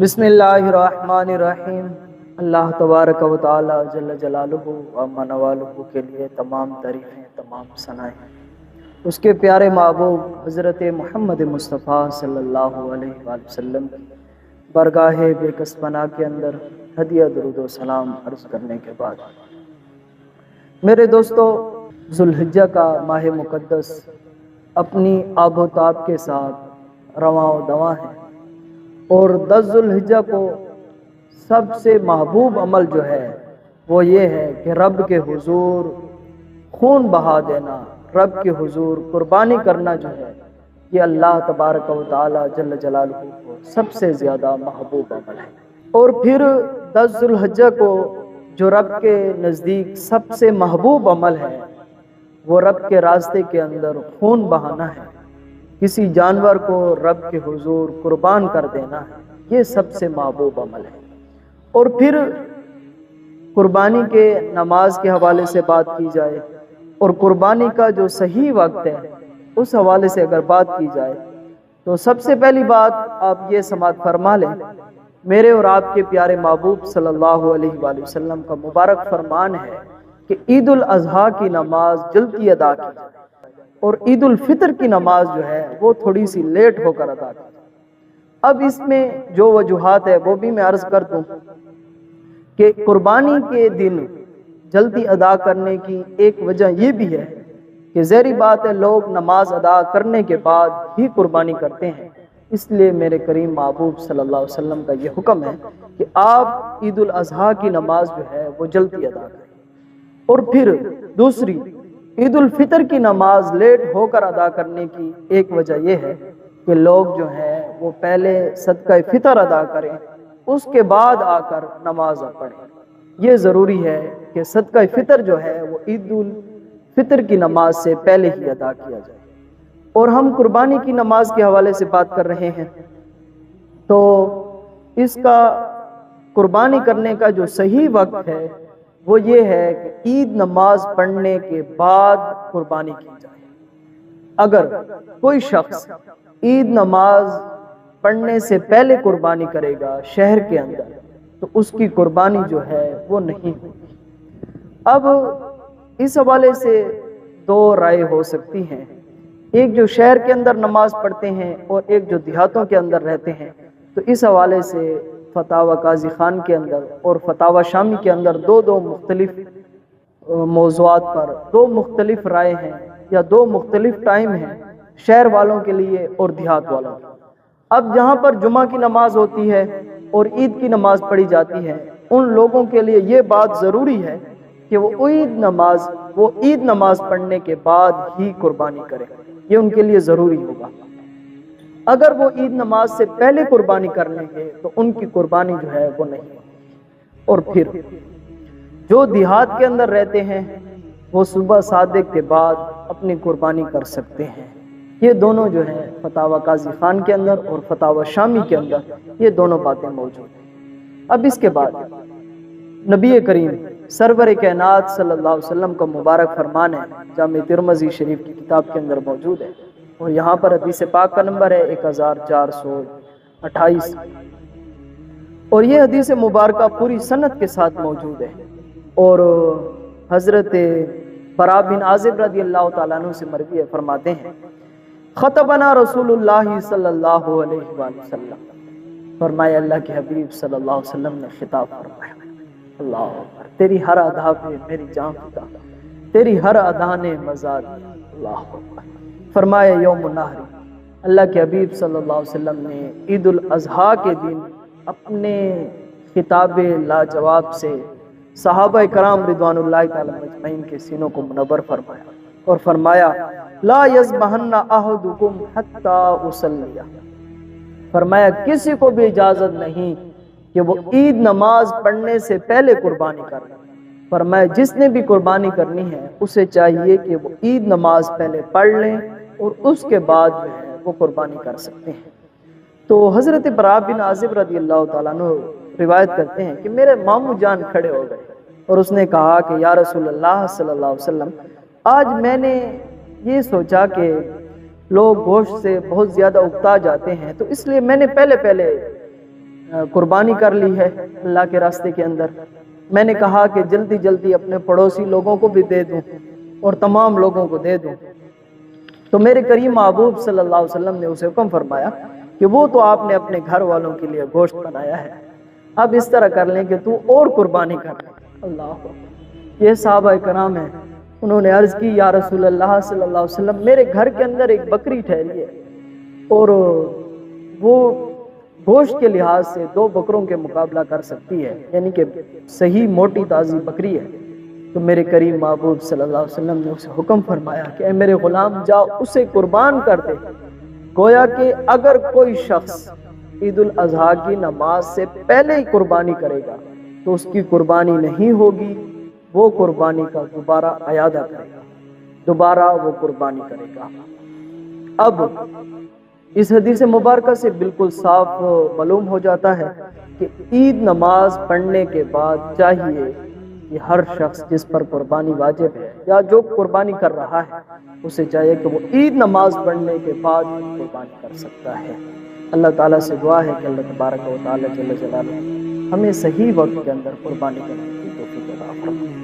بسم اللہ الرحمن الرحیم۔ اللہ تبارک و تعالی جل جلالہ و منوالہ کے لیے تمام تعریفیں، تمام ثنائیں اس کے پیارے محبوب حضرت محمد مصطفیٰ صلی اللہ علیہ وآلہ وسلم کی برگاہ بے کس پناہ کے اندر ہدیہ درود و سلام عرض کرنے کے بعد، میرے دوستو، ذوالحجہ کا ماہ مقدس اپنی آب و تاب کے ساتھ رواں و دواں ہے، اور 10 ذوالحجہ کو سب سے محبوب عمل جو ہے وہ یہ ہے کہ رب کے حضور خون بہا دینا، رب کے حضور قربانی کرنا جو ہے یہ اللہ تبارک و تعالی جل جلالہ کو سب سے زیادہ محبوب عمل ہے۔ اور پھر 10 ذوالحجہ کو جو رب کے نزدیک سب سے محبوب عمل ہے وہ رب کے راستے کے اندر خون بہانا ہے، کسی جانور کو رب کے حضور قربان کر دینا ہے، یہ سب سے محبوب عمل ہے۔ اور پھر قربانی کے نماز کے حوالے سے بات کی جائے اور قربانی کا جو صحیح وقت ہے اس حوالے سے اگر بات کی جائے تو سب سے پہلی بات آپ یہ سماعت فرما لیں، میرے اور آپ کے پیارے محبوب صلی اللہ علیہ وآلہ وسلم کا مبارک فرمان ہے کہ عید الاضحیٰ کی نماز جلدی ادا کی جائے اور عید الفطر کی نماز جو ہے وہ تھوڑی سی لیٹ ہو کر ادا کی جائے۔ اب اس میں جو وجوہات ہے وہ بھی میں عرض کر دوں کہ قربانی کے دن جلدی ادا کرنے کی ایک وجہ یہ بھی ہے کہ ظاہری بات ہے لوگ نماز ادا کرنے کے بعد ہی قربانی کرتے ہیں، اس لیے میرے کریم محبوب صلی اللہ علیہ وسلم کا یہ حکم ہے کہ آپ عید الاضحیٰ کی نماز جو ہے وہ جلدی ادا کریں۔ اور پھر دوسری، عید الفطر کی نماز لیٹ ہو کر ادا کرنے کی ایک وجہ یہ ہے کہ لوگ جو ہیں وہ پہلے صدقہ فطر ادا کریں، اس کے بعد آ کر نماز پڑھیں۔ یہ ضروری ہے کہ صدقہ فطر جو ہے وہ عید الفطر کی نماز سے پہلے ہی ادا کیا جائے۔ اور ہم قربانی کی نماز کے حوالے سے بات کر رہے ہیں تو اس کا قربانی کرنے کا جو صحیح وقت ہے وہ یہ ہے کہ عید نماز پڑھنے کے بعد قربانی کی جائے۔ اگر کوئی شخص عید نماز پڑھنے سے پہلے قربانی کرے گا شہر کے اندر تو اس کی قربانی جو ہے وہ نہیں ہوگی۔ اب اس حوالے سے دو رائے ہو سکتی ہیں، ایک جو شہر کے اندر نماز پڑھتے ہیں اور ایک جو دیہاتوں کے اندر رہتے ہیں، تو اس حوالے سے فتاوی قاضی خان کے اندر اور فتاوی شامی کے اندر دو مختلف موضوعات پر دو مختلف رائے ہیں یا دو مختلف ٹائم ہیں شہر والوں کے لیے اور دیہات والوں کے لیے۔ اب جہاں پر جمعہ کی نماز ہوتی ہے اور عید کی نماز پڑھی جاتی ہے ان لوگوں کے لیے یہ بات ضروری ہے کہ وہ عید نماز پڑھنے کے بعد ہی قربانی کریں، یہ ان کے لیے ضروری ہوگا۔ اگر وہ عید نماز سے پہلے قربانی کر لیں گے تو ان کی قربانی جو ہے وہ نہیں ہوگی۔ اور پھر جو دیہات کے اندر رہتے ہیں وہ صبح صادق کے بعد اپنی قربانی کر سکتے ہیں۔ یہ دونوں جو ہیں فتاوی قاضی خان کے اندر اور فتاوی شامی کے اندر یہ دونوں باتیں موجود ہیں۔ اب اس کے بعد نبی کریم سرور کائنات صلی اللہ علیہ وسلم کا مبارک فرمان ہے، جامع ترمذی شریف کی کتاب کے اندر موجود ہے، اور یہاں پر حدیث پاک کا نمبر ہے 1428، اور یہ حدیث مبارکہ پوری سند کے ساتھ موجود ہے۔ اور حضرت براء بن عازب رضی اللہ تعالیٰ عنہ سے مروی ہے، فرماتے ہیں خطبنا رسول اللہ صلی اللہ علیہ وآلہ وسلم، فرمایا اللہ کے حبیب صلی اللہ علیہ وسلم نے خطاب فرمایا، اللہ اکبر، تیری ہر ادا پہ میری جان فدا، تیری ہر ادا نے مزہ دیا، اللہ اکبر۔ فرمایا یوم النحر، اللہ کے حبیب صلی اللہ علیہ وسلم نے عید الاضحیٰ کے دن اپنے خطاب لاجواب سے صحابہ کرام رضوان اللہ تعالی مجمعین کے سینوں کو منور فرمایا اور فرمایا لا یذبحن احدکم حتی اصلی، فرمایا کسی کو بھی اجازت نہیں کہ وہ عید نماز پڑھنے سے پہلے قربانی کرے۔ فرمایا جس نے بھی قربانی کرنی ہے اسے چاہیے کہ وہ عید نماز پہلے پڑھ لیں اور اس کے بعد جو ہے وہ قربانی کر سکتے ہیں۔ تو حضرت براء بن عازب رضی اللہ تعالیٰ عنہ روایت کرتے ہیں کہ میرے ماموں جان کھڑے ہو گئے اور اس نے کہا کہ یا رسول اللہ صلی اللہ علیہ وسلم، آج میں نے یہ سوچا کہ لوگ گوشت سے بہت زیادہ اکتا جاتے ہیں تو اس لیے میں نے پہلے قربانی کر لی ہے اللہ کے راستے کے اندر، میں نے کہا کہ جلدی جلدی اپنے پڑوسی لوگوں کو بھی دے دوں اور تمام لوگوں کو دے دوں۔ تو میرے کریم محبوب صلی اللہ علیہ وسلم نے اسے حکم فرمایا کہ وہ تو آپ نے اپنے گھر والوں کے لیے گوشت بنایا ہے، اب اس طرح کر لیں کہ تو اور قربانی کر لیں۔ اللہ، یہ صحابہ کرام ہیں، انہوں نے عرض کی یا رسول اللہ صلی اللہ علیہ وسلم، میرے گھر کے اندر ایک بکری ٹھہری ہے اور وہ گوشت کے لحاظ سے 2 بکروں کے مقابلہ کر سکتی ہے، یعنی کہ صحیح موٹی تازی بکری ہے۔ تو میرے کریم محبوب صلی اللہ علیہ وسلم نے اسے حکم فرمایا کہ اے میرے غلام، جا اسے قربان کر دے۔ گویا کہ اگر کوئی شخص عید الاضحیٰ کی نماز سے پہلے ہی قربانی کرے گا تو اس کی قربانی نہیں ہوگی، وہ قربانی کا دوبارہ اعادہ کرے گا، دوبارہ وہ قربانی کرے گا۔ اب اس حدیث مبارکہ سے بالکل صاف معلوم ہو جاتا ہے کہ عید نماز پڑھنے کے بعد چاہیے کہ ہر شخص جس پر قربانی واجب ہے یا جو قربانی کر رہا ہے اسے چاہیے کہ وہ عید نماز پڑھنے کے بعد قربانی کر سکتا ہے۔ اللہ تعالیٰ سے دعا ہے کہ اللہ تبارک و تعالیٰ جل جلالہ ہمیں صحیح وقت کے اندر قربانی کرنے کی توفیق عطا فرمائے۔